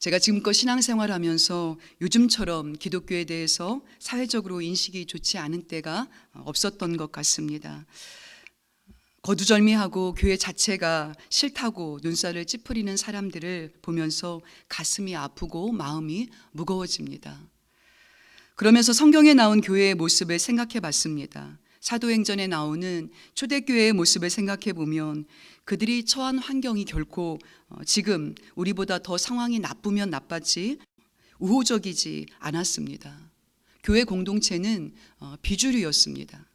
제가 지금껏 신앙생활하면서 요즘처럼 기독교에 대해서 사회적으로 인식이 좋지 않은 때가 없었던 것 같습니다. 거두절미하고 교회 자체가 싫다고 눈살을 찌푸리는 사람들을 보면서 가슴이 아프고 마음이 무거워집니다. 그러면서 성경에 나온 교회의 모습을 생각해 봤습니다. 사도행전에 나오는 초대교회의 모습을 생각해 보면 그들이 처한 환경이 결코 지금 우리보다 더 상황이 나쁘면 나빴지 우호적이지 않았습니다. 교회 공동체는 비주류였습니다.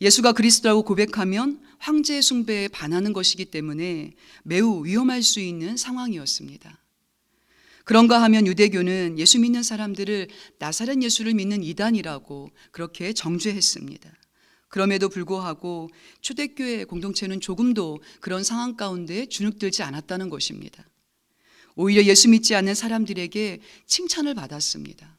예수가 그리스도라고 고백하면 황제 숭배에 반하는 것이기 때문에 매우 위험할 수 있는 상황이었습니다. 그런가 하면 유대교는 예수 믿는 사람들을 나사렛 예수를 믿는 이단이라고 그렇게 정죄했습니다. 그럼에도 불구하고 초대교회 공동체는 조금도 그런 상황 가운데 주눅들지 않았다는 것입니다. 오히려 예수 믿지 않는 사람들에게 칭찬을 받았습니다.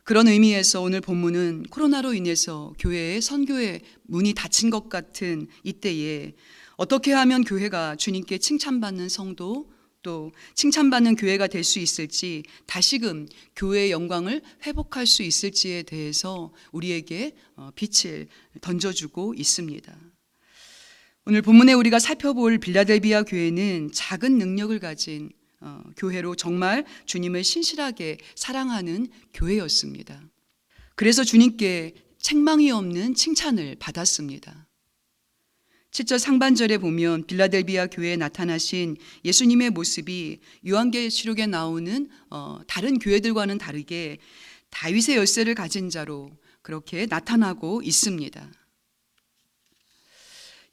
그런 의미에서 오늘 본문은 코로나로 인해서 교회의 선교의 문이 닫힌 것 같은 이때에 어떻게 하면 교회가 주님께 칭찬받는 성도 또 칭찬받는 교회가 될 수 있을지, 다시금 교회의 영광을 회복할 수 있을지에 대해서 우리에게 빛을 던져주고 있습니다. 오늘 본문에 우리가 살펴볼 빌라델비아 교회는 작은 능력을 가진 교회로 정말 주님을 신실하게 사랑하는 교회였습니다. 그래서 주님께 책망이 없는 칭찬을 받았습니다. 7절 상반절에 보면 빌라델비아 교회에 나타나신 예수님의 모습이 요한계시록에 나오는 다른 교회들과는 다르게 다윗의 열쇠를 가진 자로 그렇게 나타나고 있습니다.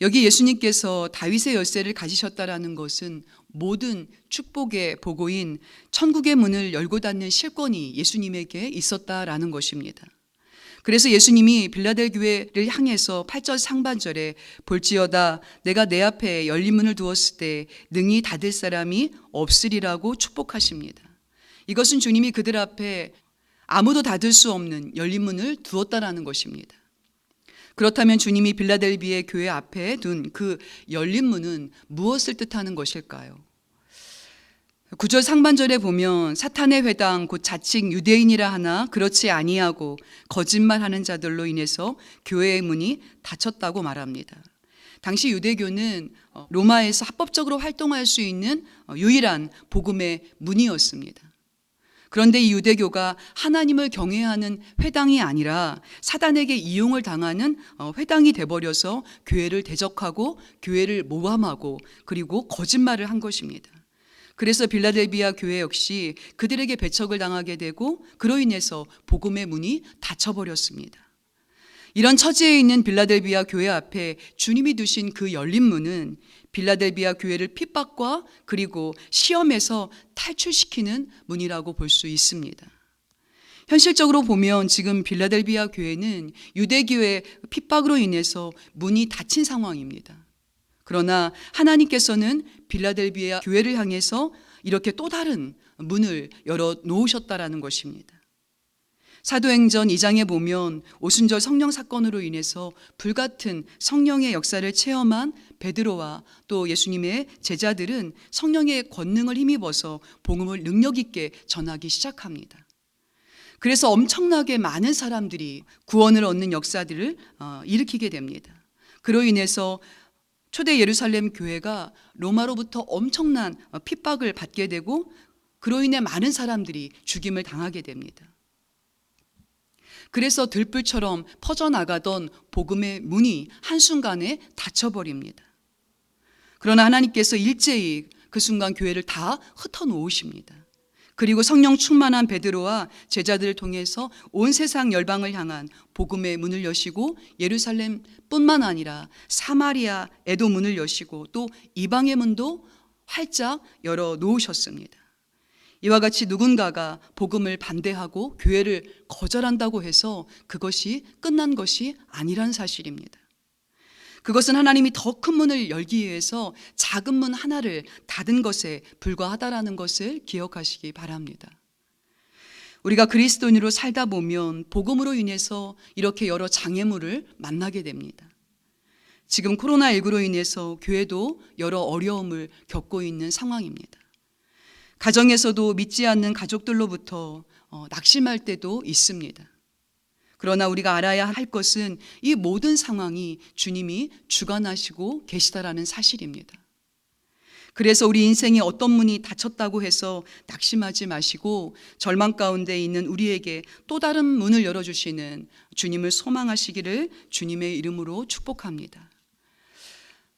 여기 예수님께서 다윗의 열쇠를 가지셨다라는 것은 모든 축복의 보고인 천국의 문을 열고 닫는 실권이 예수님에게 있었다라는 것입니다. 그래서 예수님이 빌라델 교회를 향해서 8절 상반절에 볼지어다 내가 내 앞에 열린 문을 두었을 때 능히 닫을 사람이 없으리라고 축복하십니다. 이것은 주님이 그들 앞에 아무도 닫을 수 없는 열린 문을 두었다라는 것입니다. 그렇다면 주님이 빌라델비아 교회 앞에 둔 그 열린 문은 무엇을 뜻하는 것일까요? 9절 상반절에 보면 사탄의 회당 곧 자칭 유대인이라 하나 그렇지 아니하고 거짓말하는 자들로 인해서 교회의 문이 닫혔다고 말합니다. 당시 유대교는 로마에서 합법적으로 활동할 수 있는 유일한 복음의 문이었습니다. 그런데 이 유대교가 하나님을 경외하는 회당이 아니라 사단에게 이용을 당하는 회당이 돼버려서 교회를 대적하고 교회를 모함하고 그리고 거짓말을 한 것입니다. 그래서 빌라델비아 교회 역시 그들에게 배척을 당하게 되고 그로 인해서 복음의 문이 닫혀버렸습니다. 이런 처지에 있는 빌라델비아 교회 앞에 주님이 두신 그 열린 문은 빌라델비아 교회를 핍박과 그리고 시험에서 탈출시키는 문이라고 볼 수 있습니다. 현실적으로 보면 지금 빌라델비아 교회는 유대교의 핍박으로 인해서 문이 닫힌 상황입니다. 그러나 하나님께서는 빌라델비아 교회를 향해서 이렇게 또 다른 문을 열어 놓으셨다라는 것입니다. 사도행전 2장에 보면 오순절 성령 사건으로 인해서 불같은 성령의 역사를 체험한 베드로와 또 예수님의 제자들은 성령의 권능을 힘입어서 복음을 능력 있게 전하기 시작합니다. 그래서 엄청나게 많은 사람들이 구원을 얻는 역사들을 일으키게 됩니다. 그로 인해서 초대 예루살렘 교회가 로마로부터 엄청난 핍박을 받게 되고 그로 인해 많은 사람들이 죽임을 당하게 됩니다. 그래서 들불처럼 퍼져나가던 복음의 문이 한순간에 닫혀버립니다. 그러나 하나님께서 일제히 그 순간 교회를 다 흩어놓으십니다. 그리고 성령 충만한 베드로와 제자들을 통해서 온 세상 열방을 향한 복음의 문을 여시고 예루살렘뿐만 아니라 사마리아 에도 문을 여시고 또 이방의 문도 활짝 열어 놓으셨습니다. 이와 같이 누군가가 복음을 반대하고 교회를 거절한다고 해서 그것이 끝난 것이 아니란 사실입니다. 그것은 하나님이 더 큰 문을 열기 위해서 작은 문 하나를 닫은 것에 불과하다라는 것을 기억하시기 바랍니다. 우리가 그리스도인으로 살다 보면 복음으로 인해서 이렇게 여러 장애물을 만나게 됩니다. 지금 코로나19로 인해서 교회도 여러 어려움을 겪고 있는 상황입니다. 가정에서도 믿지 않는 가족들로부터 낙심할 때도 있습니다. 그러나 우리가 알아야 할 것은 이 모든 상황이 주님이 주관하시고 계시다라는 사실입니다. 그래서 우리 인생에 어떤 문이 닫혔다고 해서 낙심하지 마시고 절망 가운데 있는 우리에게 또 다른 문을 열어주시는 주님을 소망하시기를 주님의 이름으로 축복합니다.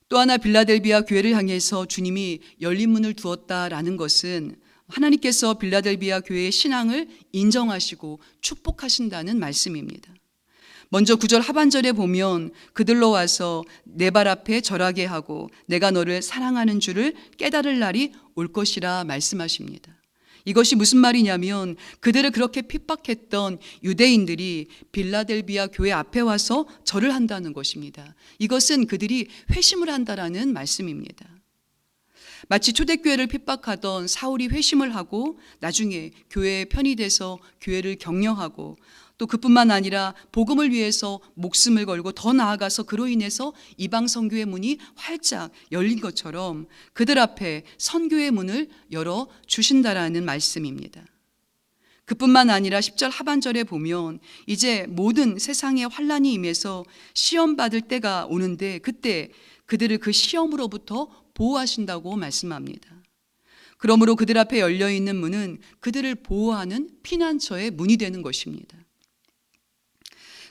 또 하나 빌라델비아 교회를 향해서 주님이 열린 문을 두었다라는 것은 하나님께서 빌라델비아 교회의 신앙을 인정하시고 축복하신다는 말씀입니다. 먼저 9절 하반절에 보면 그들로 와서 내 발 앞에 절하게 하고 내가 너를 사랑하는 줄을 깨달을 날이 올 것이라 말씀하십니다. 이것이 무슨 말이냐면 그들을 그렇게 핍박했던 유대인들이 빌라델비아 교회 앞에 와서 절을 한다는 것입니다. 이것은 그들이 회심을 한다라는 말씀입니다. 마치 초대교회를 핍박하던 사울이 회심을 하고 나중에 교회에 편이 돼서 교회를 격려하고 또 그뿐만 아니라 복음을 위해서 목숨을 걸고 더 나아가서 그로 인해서 이방 선교의 문이 활짝 열린 것처럼 그들 앞에 선교의 문을 열어 주신다라는 말씀입니다. 그뿐만 아니라 10절 하반절에 보면 이제 모든 세상의 환난이 임해서 시험 받을 때가 오는데 그때 그들을 그 시험으로부터 보호하신다고 말씀합니다. 그러므로 그들 앞에 열려있는 문은 그들을 보호하는 피난처의 문이 되는 것입니다.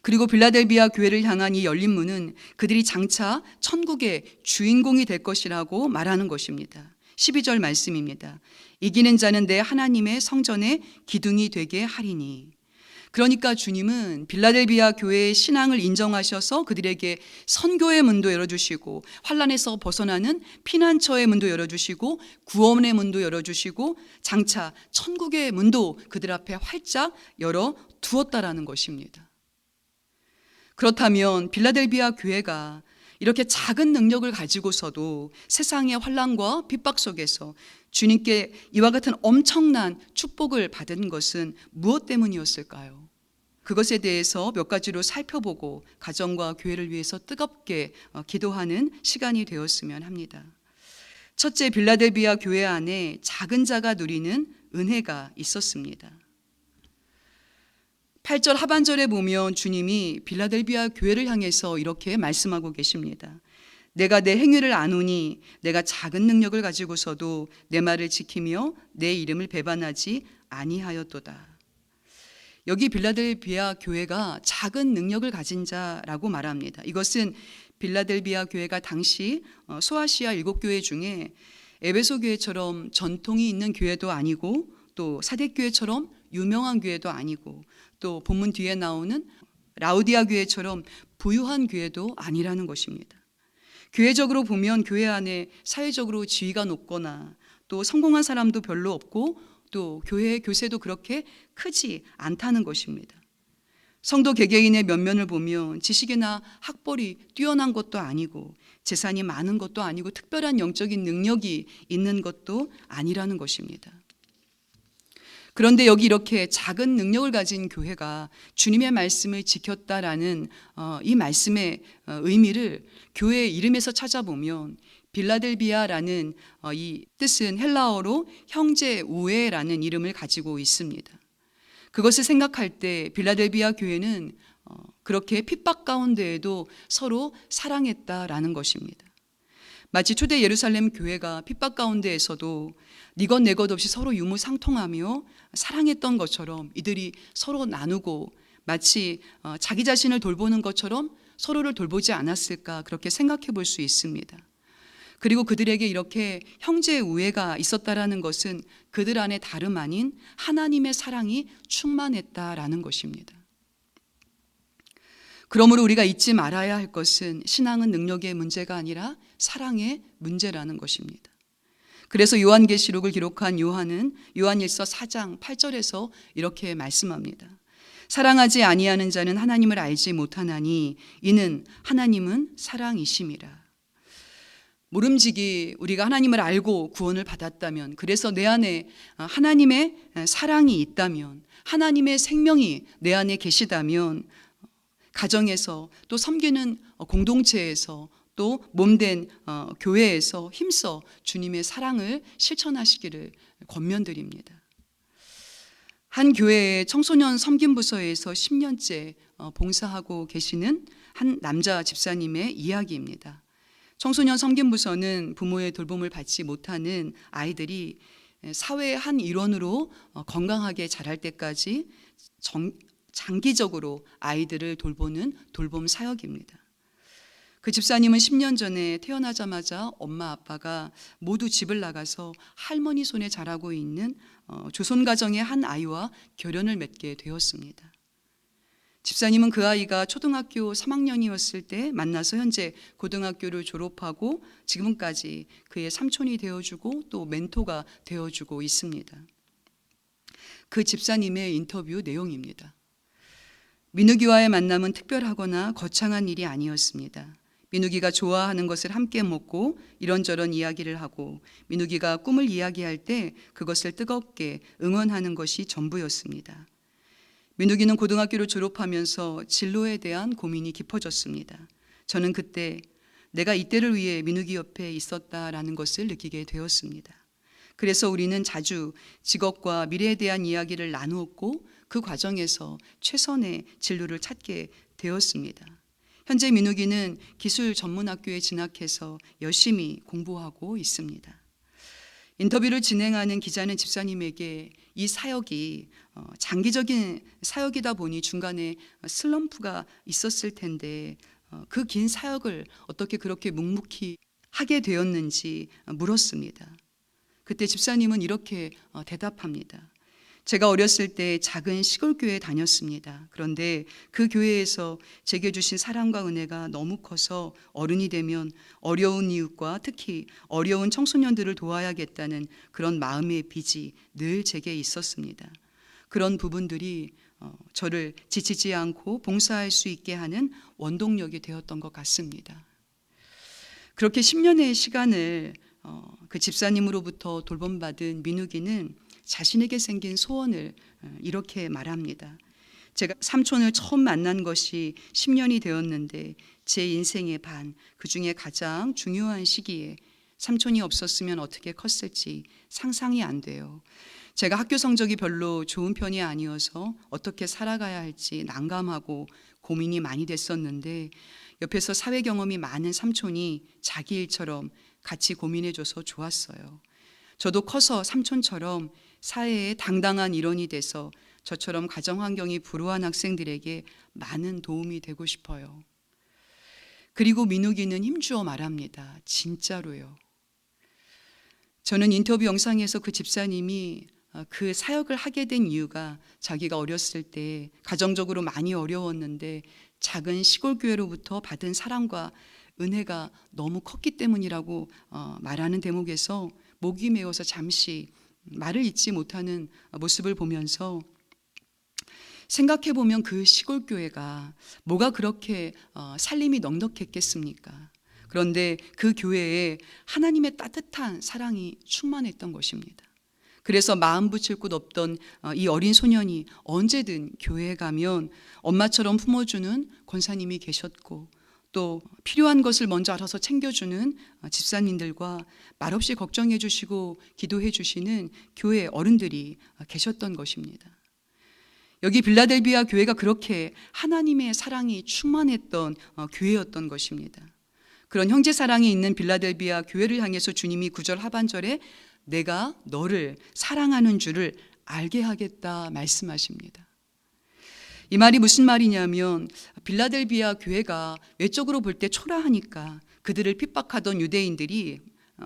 그리고 빌라델비아 교회를 향한 이 열린 문은 그들이 장차 천국의 주인공이 될 것이라고 말하는 것입니다. 12절 말씀입니다. 이기는 자는 내 하나님의 성전의 기둥이 되게 하리니. 그러니까 주님은 빌라델비아 교회의 신앙을 인정하셔서 그들에게 선교의 문도 열어주시고 환난에서 벗어나는 피난처의 문도 열어주시고 구원의 문도 열어주시고 장차 천국의 문도 그들 앞에 활짝 열어두었다라는 것입니다. 그렇다면 빌라델비아 교회가 이렇게 작은 능력을 가지고서도 세상의 환난과 핍박 속에서 주님께 이와 같은 엄청난 축복을 받은 것은 무엇 때문이었을까요? 그것에 대해서 몇 가지로 살펴보고 가정과 교회를 위해서 뜨겁게 기도하는 시간이 되었으면 합니다. 첫째, 빌라델비아 교회 안에 작은 자가 누리는 은혜가 있었습니다. 8절 하반절에 보면 주님이 빌라델비아 교회를 향해서 이렇게 말씀하고 계십니다. 내가 내 행위를 아노니 내가 작은 능력을 가지고서도 내 말을 지키며 내 이름을 배반하지 아니하였도다. 여기 빌라델비아 교회가 작은 능력을 가진 자라고 말합니다. 이것은 빌라델비아 교회가 당시 소아시아 7교회 중에 에베소 교회처럼 전통이 있는 교회도 아니고 또 사대교회처럼 유명한 교회도 아니고 또 본문 뒤에 나오는 라우디아 교회처럼 부유한 교회도 아니라는 것입니다. 교회적으로 보면 교회 안에 사회적으로 지위가 높거나 또 성공한 사람도 별로 없고 또 교회의 교세도 그렇게 크지 않다는 것입니다. 성도 개개인의 면면을 보면 지식이나 학벌이 뛰어난 것도 아니고 재산이 많은 것도 아니고 특별한 영적인 능력이 있는 것도 아니라는 것입니다. 그런데 여기 이렇게 작은 능력을 가진 교회가 주님의 말씀을 지켰다라는 이 말씀의 의미를 교회 이름에서 찾아보면 빌라델비아라는 이 뜻은 헬라어로 형제 우애라는 이름을 가지고 있습니다. 그것을 생각할 때 빌라델비아 교회는 그렇게 핍박 가운데에도 서로 사랑했다라는 것입니다. 마치 초대 예루살렘 교회가 핍박 가운데에서도 네것 내것 없이 서로 유무상통하며 사랑했던 것처럼 이들이 서로 나누고 마치 자기 자신을 돌보는 것처럼 서로를 돌보지 않았을까 그렇게 생각해 볼 수 있습니다. 그리고 그들에게 이렇게 형제의 우애가 있었다라는 것은 그들 안에 다름 아닌 하나님의 사랑이 충만했다라는 것입니다. 그러므로 우리가 잊지 말아야 할 것은 신앙은 능력의 문제가 아니라 사랑의 문제라는 것입니다. 그래서 요한계시록을 기록한 요한은 요한일서 4장 8절에서 이렇게 말씀합니다. 사랑하지 아니하는 자는 하나님을 알지 못하나니 이는 하나님은 사랑이심이라. 모름지기 우리가 하나님을 알고 구원을 받았다면, 그래서 내 안에 하나님의 사랑이 있다면, 하나님의 생명이 내 안에 계시다면 가정에서 또 섬기는 공동체에서 또 몸된 교회에서 힘써 주님의 사랑을 실천하시기를 권면드립니다. 한 교회의 청소년 섬김부서에서 10년째 봉사하고 계시는 한 남자 집사님의 이야기입니다. 청소년 섬김부서는 부모의 돌봄을 받지 못하는 아이들이 사회의 한 일원으로 건강하게 자랄 때까지 장기적으로 아이들을 돌보는 돌봄 사역입니다. 그 집사님은 10년 전에 태어나자마자 엄마 아빠가 모두 집을 나가서 할머니 손에 자라고 있는 조손 가정의 한 아이와 결연을 맺게 되었습니다. 집사님은 그 아이가 초등학교 3학년이었을 때 만나서 현재 고등학교를 졸업하고 지금까지 그의 삼촌이 되어주고 또 멘토가 되어주고 있습니다. 그 집사님의 인터뷰 내용입니다. 민욱이와의 만남은 특별하거나 거창한 일이 아니었습니다. 민욱이가 좋아하는 것을 함께 먹고 이런저런 이야기를 하고 민욱이가 꿈을 이야기할 때 그것을 뜨겁게 응원하는 것이 전부였습니다. 민욱이는 고등학교를 졸업하면서 진로에 대한 고민이 깊어졌습니다. 저는 그때 내가 이때를 위해 민욱이 옆에 있었다라는 것을 느끼게 되었습니다. 그래서 우리는 자주 직업과 미래에 대한 이야기를 나누었고 그 과정에서 최선의 진로를 찾게 되었습니다. 현재 민욱이는 기술 전문학교에 진학해서 열심히 공부하고 있습니다. 인터뷰를 진행하는 기자는 집사님에게 이 사역이 장기적인 사역이다 보니 중간에 슬럼프가 있었을 텐데 그 긴 사역을 어떻게 그렇게 묵묵히 하게 되었는지 물었습니다. 그때 집사님은 이렇게 대답합니다. 제가 어렸을 때 작은 시골교회에 다녔습니다. 그런데 그 교회에서 제게 주신 사랑과 은혜가 너무 커서 어른이 되면 어려운 이웃과 특히 어려운 청소년들을 도와야겠다는 그런 마음의 빚이 늘 제게 있었습니다. 그런 부분들이 저를 지치지 않고 봉사할 수 있게 하는 원동력이 되었던 것 같습니다. 그렇게 10년의 시간을 그 집사님으로부터 돌봄받은 민욱이는 자신에게 생긴 소원을 이렇게 말합니다. 제가 삼촌을 처음 만난 것이 10년이 되었는데 제 인생의 반, 그중에 가장 중요한 시기에 삼촌이 없었으면 어떻게 컸을지 상상이 안 돼요. 제가 학교 성적이 별로 좋은 편이 아니어서 어떻게 살아가야 할지 난감하고 고민이 많이 됐었는데 옆에서 사회 경험이 많은 삼촌이 자기 일처럼 같이 고민해줘서 좋았어요. 저도 커서 삼촌처럼 사회의 당당한 일원이 돼서 저처럼 가정 환경이 불우한 학생들에게 많은 도움이 되고 싶어요. 그리고 민욱이는 힘주어 말합니다. 진짜로요. 저는 인터뷰 영상에서 그 집사님이 그 사역을 하게 된 이유가 자기가 어렸을 때 가정적으로 많이 어려웠는데 작은 시골교회로부터 받은 사랑과 은혜가 너무 컸기 때문이라고 말하는 대목에서 목이 메어서 잠시 말을 잇지 못하는 모습을 보면서 생각해보면 그 시골교회가 뭐가 그렇게 살림이 넉넉했겠습니까? 그런데 그 교회에 하나님의 따뜻한 사랑이 충만했던 것입니다. 그래서 마음 붙일 곳 없던 이 어린 소년이 언제든 교회에 가면 엄마처럼 품어주는 권사님이 계셨고 또 필요한 것을 먼저 알아서 챙겨주는 집사님들과 말없이 걱정해 주시고 기도해 주시는 교회 어른들이 계셨던 것입니다. 여기 빌라델비아 교회가 그렇게 하나님의 사랑이 충만했던 교회였던 것입니다. 그런 형제 사랑이 있는 빌라델비아 교회를 향해서 주님이 9절 하반절에 내가 너를 사랑하는 줄을 알게 하겠다 말씀하십니다. 이 말이 무슨 말이냐면 빌라델비아 교회가 외적으로 볼 때 초라하니까 그들을 핍박하던 유대인들이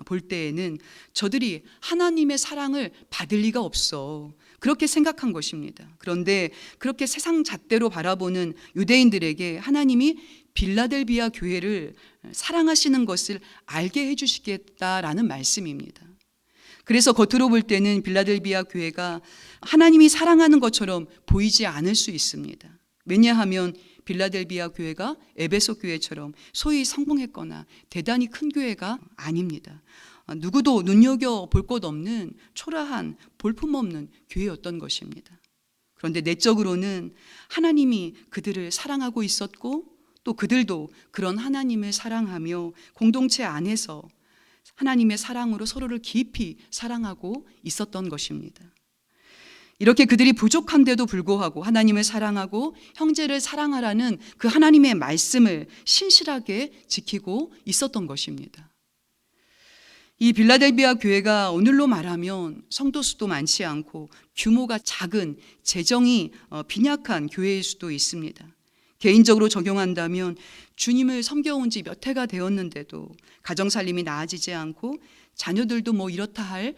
볼 때에는 저들이 하나님의 사랑을 받을 리가 없어 그렇게 생각한 것입니다. 그런데 그렇게 세상 잣대로 바라보는 유대인들에게 하나님이 빌라델비아 교회를 사랑하시는 것을 알게 해주시겠다라는 말씀입니다. 그래서 겉으로 볼 때는 빌라델비아 교회가 하나님이 사랑하는 것처럼 보이지 않을 수 있습니다. 왜냐하면 빌라델비아 교회가 에베소 교회처럼 소위 성공했거나 대단히 큰 교회가 아닙니다. 누구도 눈여겨볼 것 없는 초라한 볼품없는 교회였던 것입니다. 그런데 내적으로는 하나님이 그들을 사랑하고 있었고 또 그들도 그런 하나님을 사랑하며 공동체 안에서 하나님의 사랑으로 서로를 깊이 사랑하고 있었던 것입니다. 이렇게 그들이 부족한데도 불구하고 하나님을 사랑하고 형제를 사랑하라는 그 하나님의 말씀을 신실하게 지키고 있었던 것입니다. 이 빌라델비아 교회가 오늘로 말하면 성도 수도 많지 않고 규모가 작은, 재정이 빈약한 교회일 수도 있습니다. 개인적으로 적용한다면 주님을 섬겨온 지 몇 해가 되었는데도 가정살림이 나아지지 않고 자녀들도 뭐 이렇다 할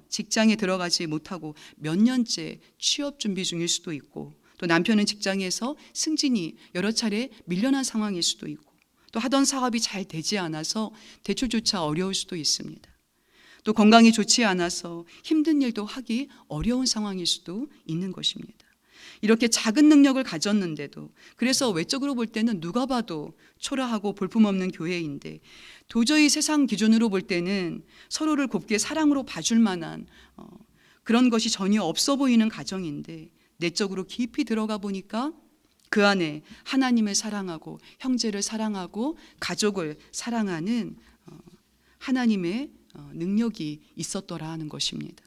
직장에 들어가지 못하고 몇 년째 취업 준비 중일 수도 있고, 또 남편은 직장에서 승진이 여러 차례 밀려난 상황일 수도 있고, 또 하던 사업이 잘 되지 않아서 대출조차 어려울 수도 있습니다. 또 건강이 좋지 않아서 힘든 일도 하기 어려운 상황일 수도 있는 것입니다. 이렇게 작은 능력을 가졌는데도, 그래서 외적으로 볼 때는 누가 봐도 초라하고 볼품없는 교회인데, 도저히 세상 기준으로 볼 때는 서로를 곱게 사랑으로 봐줄 만한 그런 것이 전혀 없어 보이는 가정인데, 내적으로 깊이 들어가 보니까 그 안에 하나님을 사랑하고 형제를 사랑하고 가족을 사랑하는 하나님의 능력이 있었더라 하는 것입니다.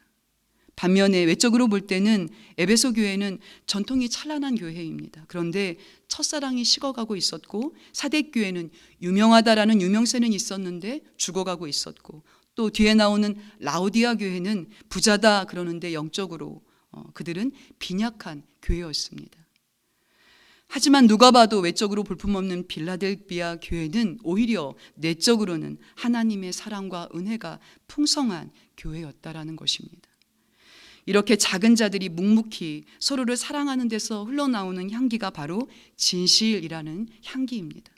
반면에 외적으로 볼 때는 에베소 교회는 전통이 찬란한 교회입니다. 그런데 첫사랑이 식어가고 있었고, 사대교회는 유명하다라는 유명세는 있었는데 죽어가고 있었고, 또 뒤에 나오는 라오디아 교회는 부자다 그러는데 영적으로 그들은 빈약한 교회였습니다. 하지만 누가 봐도 외적으로 볼품없는 빌라델비아 교회는 오히려 내적으로는 하나님의 사랑과 은혜가 풍성한 교회였다라는 것입니다. 이렇게 작은 자들이 묵묵히 서로를 사랑하는 데서 흘러나오는 향기가 바로 진실이라는 향기입니다.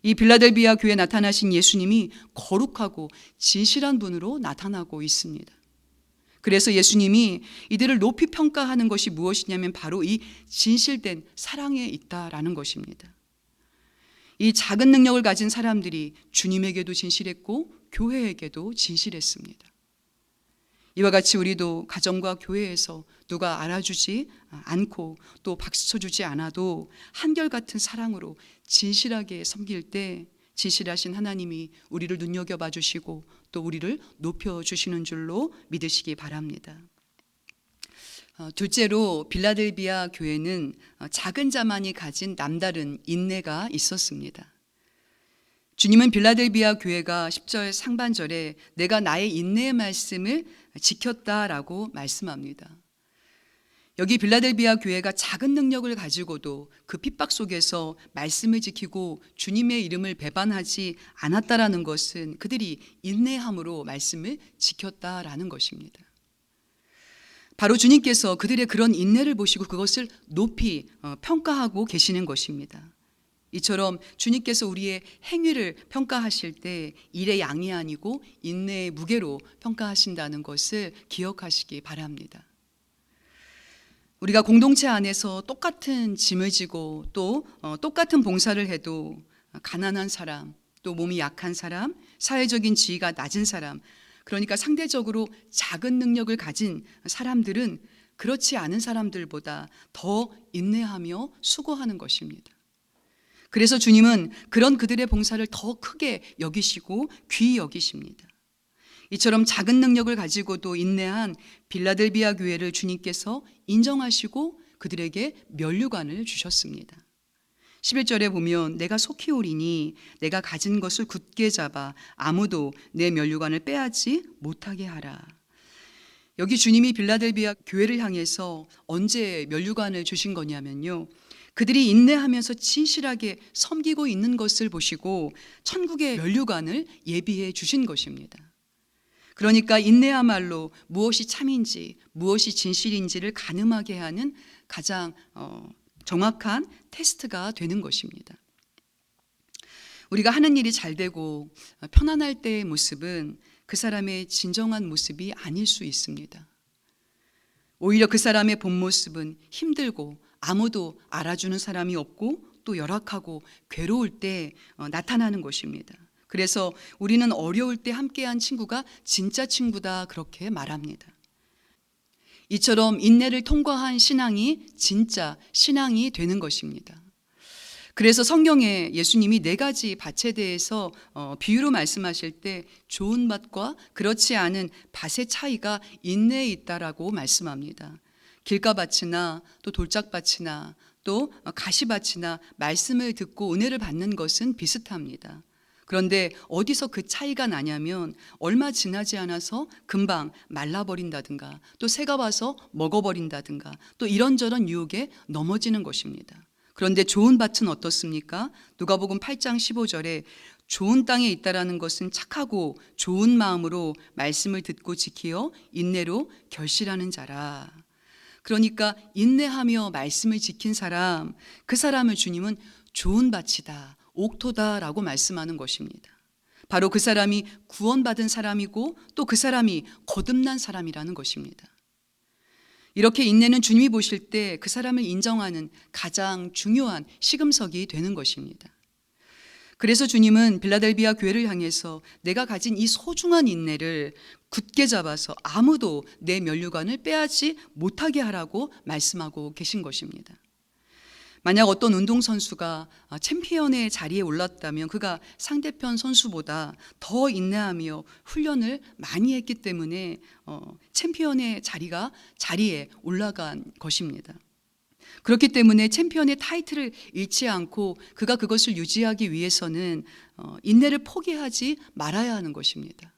이 빌라델비아 교회에 나타나신 예수님이 거룩하고 진실한 분으로 나타나고 있습니다. 그래서 예수님이 이들을 높이 평가하는 것이 무엇이냐면 바로 이 진실된 사랑에 있다라는 것입니다. 이 작은 능력을 가진 사람들이 주님에게도 진실했고 교회에게도 진실했습니다. 이와 같이 우리도 가정과 교회에서 누가 알아주지 않고 또 박수 쳐주지 않아도 한결같은 사랑으로 진실하게 섬길 때 진실하신 하나님이 우리를 눈여겨봐 주시고 또 우리를 높여주시는 줄로 믿으시기 바랍니다. 둘째로 빌라델비아 교회는 작은 자만이 가진 남다른 인내가 있었습니다. 주님은 빌라델비아 교회가 10절 상반절에 내가 나의 인내의 말씀을 지켰다라고 말씀합니다. 여기 빌라델비아 교회가 작은 능력을 가지고도 그 핍박 속에서 말씀을 지키고 주님의 이름을 배반하지 않았다라는 것은 그들이 인내함으로 말씀을 지켰다라는 것입니다. 바로 주님께서 그들의 그런 인내를 보시고 그것을 높이 평가하고 계시는 것입니다. 이처럼 주님께서 우리의 행위를 평가하실 때 일의 양이 아니고 인내의 무게로 평가하신다는 것을 기억하시기 바랍니다. 우리가 공동체 안에서 똑같은 짐을 지고 또 똑같은 봉사를 해도 가난한 사람, 또 몸이 약한 사람, 사회적인 지위가 낮은 사람, 그러니까 상대적으로 작은 능력을 가진 사람들은 그렇지 않은 사람들보다 더 인내하며 수고하는 것입니다. 그래서 주님은 그런 그들의 봉사를 더 크게 여기시고 귀히 여기십니다. 이처럼 작은 능력을 가지고도 인내한 빌라델비아 교회를 주님께서 인정하시고 그들에게 면류관을 주셨습니다. 11절에 보면 내가 속히 오리니 내가 가진 것을 굳게 잡아 아무도 내 면류관을 빼앗지 못하게 하라. 여기 주님이 빌라델비아 교회를 향해서 언제 면류관을 주신 거냐면요, 그들이 인내하면서 진실하게 섬기고 있는 것을 보시고 천국의 면류관을 예비해 주신 것입니다. 그러니까 인내야말로 무엇이 참인지 무엇이 진실인지를 가늠하게 하는 가장 정확한 테스트가 되는 것입니다. 우리가 하는 일이 잘 되고 편안할 때의 모습은 그 사람의 진정한 모습이 아닐 수 있습니다. 오히려 그 사람의 본 모습은 힘들고 아무도 알아주는 사람이 없고 또 열악하고 괴로울 때 나타나는 것입니다. 그래서 우리는 어려울 때 함께한 친구가 진짜 친구다 그렇게 말합니다. 이처럼 인내를 통과한 신앙이 진짜 신앙이 되는 것입니다. 그래서 성경에 예수님이 네 가지 밭에 대해서 비유로 말씀하실 때 좋은 밭과 그렇지 않은 밭의 차이가 인내에 있다라고 말씀합니다. 길가밭이나 또 돌짝밭이나 또 가시밭이나 말씀을 듣고 은혜를 받는 것은 비슷합니다. 그런데 어디서 그 차이가 나냐면 얼마 지나지 않아서 금방 말라버린다든가 또 새가 와서 먹어버린다든가 또 이런저런 유혹에 넘어지는 것입니다. 그런데 좋은 밭은 어떻습니까? 누가복음 8장 15절에 좋은 땅에 있다라는 것은 착하고 좋은 마음으로 말씀을 듣고 지키어 인내로 결실하는 자라. 그러니까 인내하며 말씀을 지킨 사람, 그 사람을 주님은 좋은 밭이다, 옥토다라고 말씀하는 것입니다. 바로 그 사람이 구원받은 사람이고 또 그 사람이 거듭난 사람이라는 것입니다. 이렇게 인내는 주님이 보실 때 그 사람을 인정하는 가장 중요한 시금석이 되는 것입니다. 그래서 주님은 빌라델비아 교회를 향해서 내가 가진 이 소중한 인내를 굳게 잡아서 아무도 내 면류관을 빼앗지 못하게 하라고 말씀하고 계신 것입니다. 만약 어떤 운동선수가 챔피언의 자리에 올랐다면 그가 상대편 선수보다 더 인내하며 훈련을 많이 했기 때문에 챔피언의 자리에 올라간 것입니다. 그렇기 때문에 챔피언의 타이틀을 잃지 않고 그가 그것을 유지하기 위해서는 인내를 포기하지 말아야 하는 것입니다.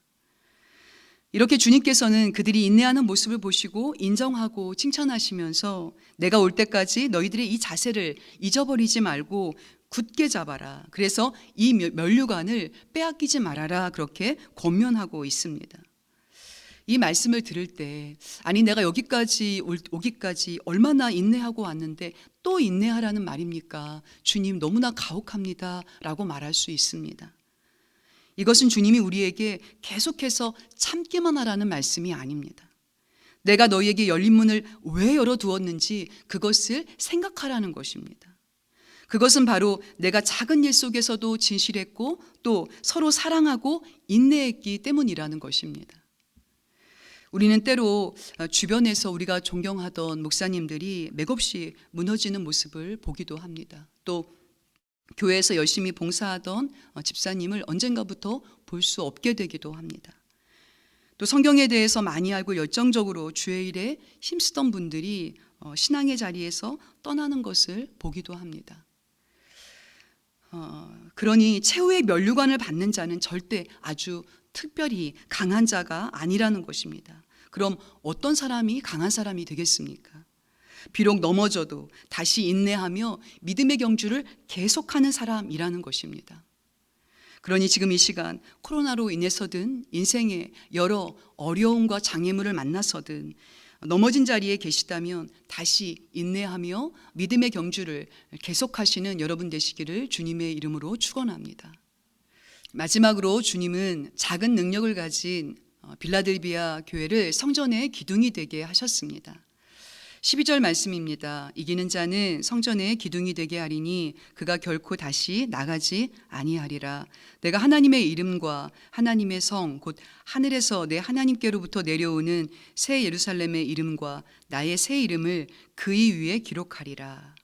이렇게 주님께서는 그들이 인내하는 모습을 보시고 인정하고 칭찬하시면서 내가 올 때까지 너희들의 이 자세를 잊어버리지 말고 굳게 잡아라. 그래서 이 면류관을 빼앗기지 말아라. 그렇게 권면하고 있습니다. 이 말씀을 들을 때 아니 내가 여기까지 오기까지 얼마나 인내하고 왔는데 또 인내하라는 말입니까? 주님 너무나 가혹합니다. 라고 말할 수 있습니다. 이것은 주님이 우리에게 계속해서 참기만 하라는 말씀이 아닙니다. 내가 너희에게 열린 문을 왜 열어두었는지 그것을 생각하라는 것입니다. 그것은 바로 내가 작은 일 속에서도 진실했고 또 서로 사랑하고 인내했기 때문이라는 것입니다. 우리는 때로 주변에서 우리가 존경하던 목사님들이 맥없이 무너지는 모습을 보기도 합니다. 또 교회에서 열심히 봉사하던 집사님을 언젠가부터 볼 수 없게 되기도 합니다. 또 성경에 대해서 많이 알고 열정적으로 주의 일에 힘쓰던 분들이 신앙의 자리에서 떠나는 것을 보기도 합니다. 그러니 최후의 면류관을 받는 자는 절대 아주 특별히 강한 자가 아니라는 것입니다. 그럼 어떤 사람이 강한 사람이 되겠습니까? 비록 넘어져도 다시 인내하며 믿음의 경주를 계속하는 사람이라는 것입니다. 그러니 지금 이 시간 코로나로 인해서든 인생의 여러 어려움과 장애물을 만나서든 넘어진 자리에 계시다면 다시 인내하며 믿음의 경주를 계속하시는 여러분 되시기를 주님의 이름으로 축원합니다. 마지막으로 주님은 작은 능력을 가진 빌라델비아 교회를 성전의 기둥이 되게 하셨습니다. 12절 말씀입니다. 이기는 자는 성전의 기둥이 되게 하리니 그가 결코 다시 나가지 아니하리라. 내가 하나님의 이름과 하나님의 성 곧 하늘에서 내 하나님께로부터 내려오는 새 예루살렘의 이름과 나의 새 이름을 그의 위에 기록하리라.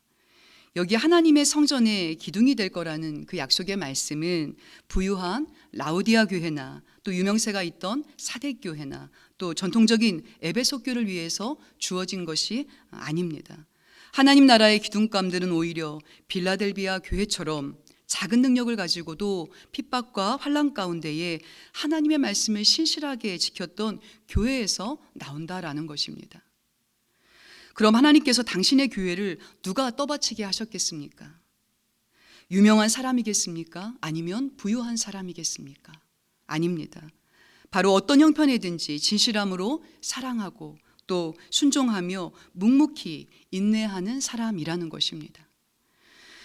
여기 하나님의 성전의 기둥이 될 거라는 그 약속의 말씀은 부유한 라우디아 교회나 또 유명세가 있던 사대 교회나 또 전통적인 에베소 교를 위해서 주어진 것이 아닙니다. 하나님 나라의 기둥감들은 오히려 빌라델비아 교회처럼 작은 능력을 가지고도 핍박과 환난 가운데에 하나님의 말씀을 신실하게 지켰던 교회에서 나온다라는 것입니다. 그럼 하나님께서 당신의 교회를 누가 떠받치게 하셨겠습니까? 유명한 사람이겠습니까? 아니면 부유한 사람이겠습니까? 아닙니다. 바로 어떤 형편이든지 진실함으로 사랑하고 또 순종하며 묵묵히 인내하는 사람이라는 것입니다.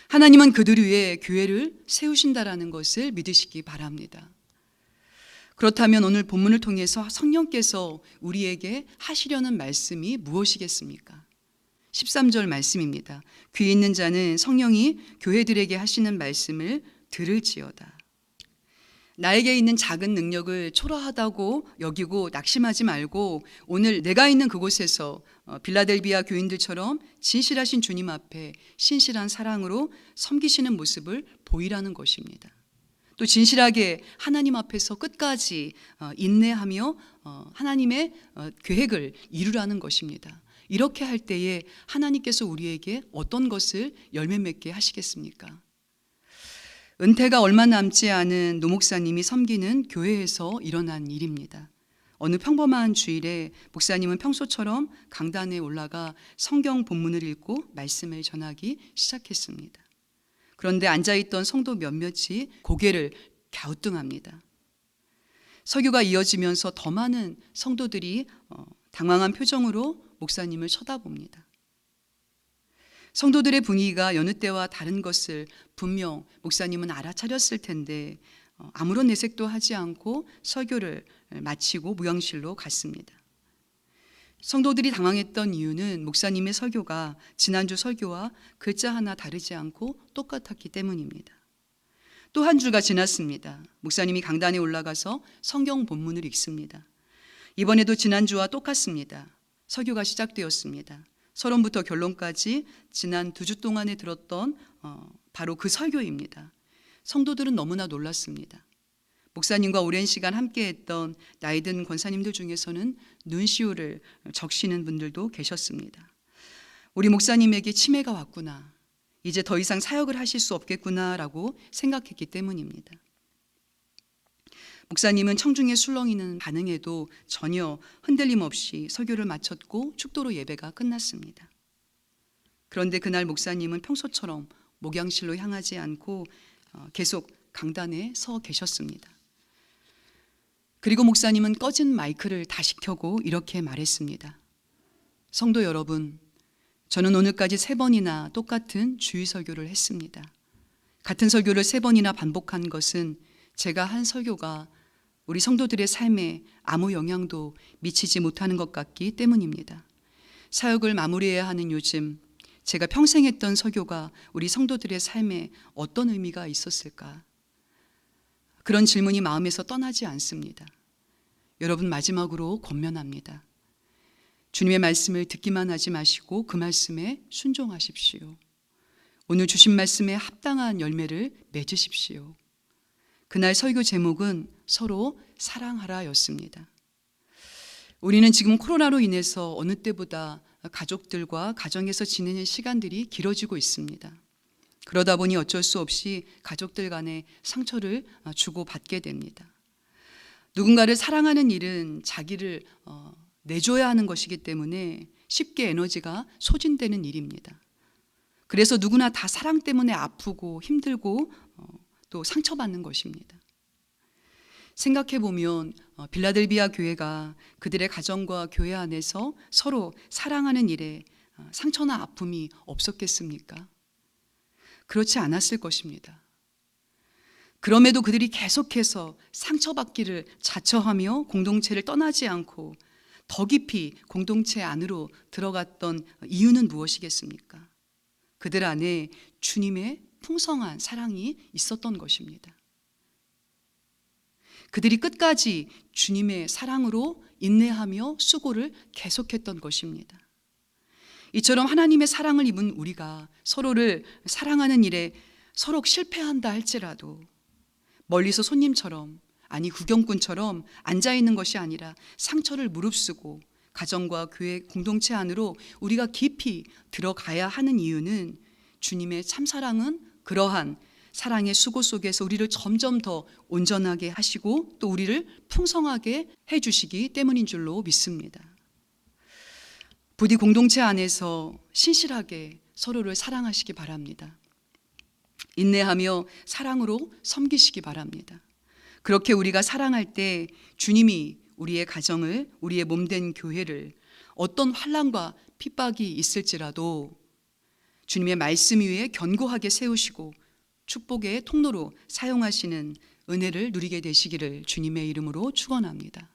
하나님은 그들 위해 교회를 세우신다라는 것을 믿으시기 바랍니다. 그렇다면 오늘 본문을 통해서 성령께서 우리에게 하시려는 말씀이 무엇이겠습니까? 13절 말씀입니다. 귀 있는 자는 성령이 교회들에게 하시는 말씀을 들을지어다. 나에게 있는 작은 능력을 초라하다고 여기고 낙심하지 말고 오늘 내가 있는 그곳에서 빌라델비아 교인들처럼 진실하신 주님 앞에 신실한 사랑으로 섬기시는 모습을 보이라는 것입니다. 또 진실하게 하나님 앞에서 끝까지 인내하며 하나님의 계획을 이루라는 것입니다. 이렇게 할 때에 하나님께서 우리에게 어떤 것을 열매 맺게 하시겠습니까? 은퇴가 얼마 남지 않은 노 목사님이 섬기는 교회에서 일어난 일입니다. 어느 평범한 주일에 목사님은 평소처럼 강단에 올라가 성경 본문을 읽고 말씀을 전하기 시작했습니다. 그런데 앉아있던 성도 몇몇이 고개를 갸우뚱합니다. 설교가 이어지면서 더 많은 성도들이 당황한 표정으로 목사님을 쳐다봅니다. 성도들의 분위기가 여느 때와 다른 것을 분명 목사님은 알아차렸을 텐데 아무런 내색도 하지 않고 설교를 마치고 무용실로 갔습니다. 성도들이 당황했던 이유는 목사님의 설교가 지난주 설교와 글자 하나 다르지 않고 똑같았기 때문입니다. 또 한 주가 지났습니다. 목사님이 강단에 올라가서 성경 본문을 읽습니다. 이번에도 지난주와 똑같습니다. 설교가 시작되었습니다. 서론부터 결론까지 지난 2주 동안에 들었던 바로 그 설교입니다. 성도들은 너무나 놀랐습니다. 목사님과 오랜 시간 함께했던 나이 든 권사님들 중에서는 눈시울을 적시는 분들도 계셨습니다. 우리 목사님에게 치매가 왔구나. 이제 더 이상 사역을 하실 수 없겠구나라고 생각했기 때문입니다. 목사님은 청중의 술렁이는 반응에도 전혀 흔들림 없이 설교를 마쳤고 축도로 예배가 끝났습니다. 그런데 그날 목사님은 평소처럼 목양실로 향하지 않고 계속 강단에 서 계셨습니다. 그리고 목사님은 꺼진 마이크를 다시 켜고 이렇게 말했습니다. 성도 여러분, 저는 오늘까지 3번이나 똑같은 주일 설교를 했습니다. 같은 설교를 3번이나 반복한 것은 제가 한 설교가 우리 성도들의 삶에 아무 영향도 미치지 못하는 것 같기 때문입니다. 사역을 마무리해야 하는 요즘 제가 평생 했던 설교가 우리 성도들의 삶에 어떤 의미가 있었을까? 그런 질문이 마음에서 떠나지 않습니다. 여러분, 마지막으로 권면합니다. 주님의 말씀을 듣기만 하지 마시고 그 말씀에 순종하십시오. 오늘 주신 말씀에 합당한 열매를 맺으십시오. 그날 설교 제목은 서로 사랑하라였습니다. 우리는 지금 코로나로 인해서 어느 때보다 가족들과 가정에서 지내는 시간들이 길어지고 있습니다. 그러다 보니 어쩔 수 없이 가족들 간에 상처를 주고받게 됩니다. 누군가를 사랑하는 일은 자기를 내줘야 하는 것이기 때문에 쉽게 에너지가 소진되는 일입니다. 그래서 누구나 다 사랑 때문에 아프고 힘들고 또 상처받는 것입니다. 생각해보면 빌라델비아 교회가 그들의 가정과 교회 안에서 서로 사랑하는 일에 상처나 아픔이 없었겠습니까? 그렇지 않았을 것입니다. 그럼에도 그들이 계속해서 상처받기를 자처하며 공동체를 떠나지 않고 더 깊이 공동체 안으로 들어갔던 이유는 무엇이겠습니까? 그들 안에 주님의 풍성한 사랑이 있었던 것입니다. 그들이 끝까지 주님의 사랑으로 인내하며 수고를 계속했던 것입니다. 이처럼 하나님의 사랑을 입은 우리가 서로를 사랑하는 일에 서로 실패한다 할지라도 멀리서 손님처럼, 아니 구경꾼처럼 앉아있는 것이 아니라 상처를 무릅쓰고 가정과 교회 공동체 안으로 우리가 깊이 들어가야 하는 이유는 주님의 참사랑은 그러한 사랑의 수고 속에서 우리를 점점 더 온전하게 하시고 또 우리를 풍성하게 해주시기 때문인 줄로 믿습니다. 부디 공동체 안에서 신실하게 서로를 사랑하시기 바랍니다. 인내하며 사랑으로 섬기시기 바랍니다. 그렇게 우리가 사랑할 때 주님이 우리의 가정을, 우리의 몸된 교회를 어떤 환난과 핍박이 있을지라도 주님의 말씀 위에 견고하게 세우시고 축복의 통로로 사용하시는 은혜를 누리게 되시기를 주님의 이름으로 축원합니다.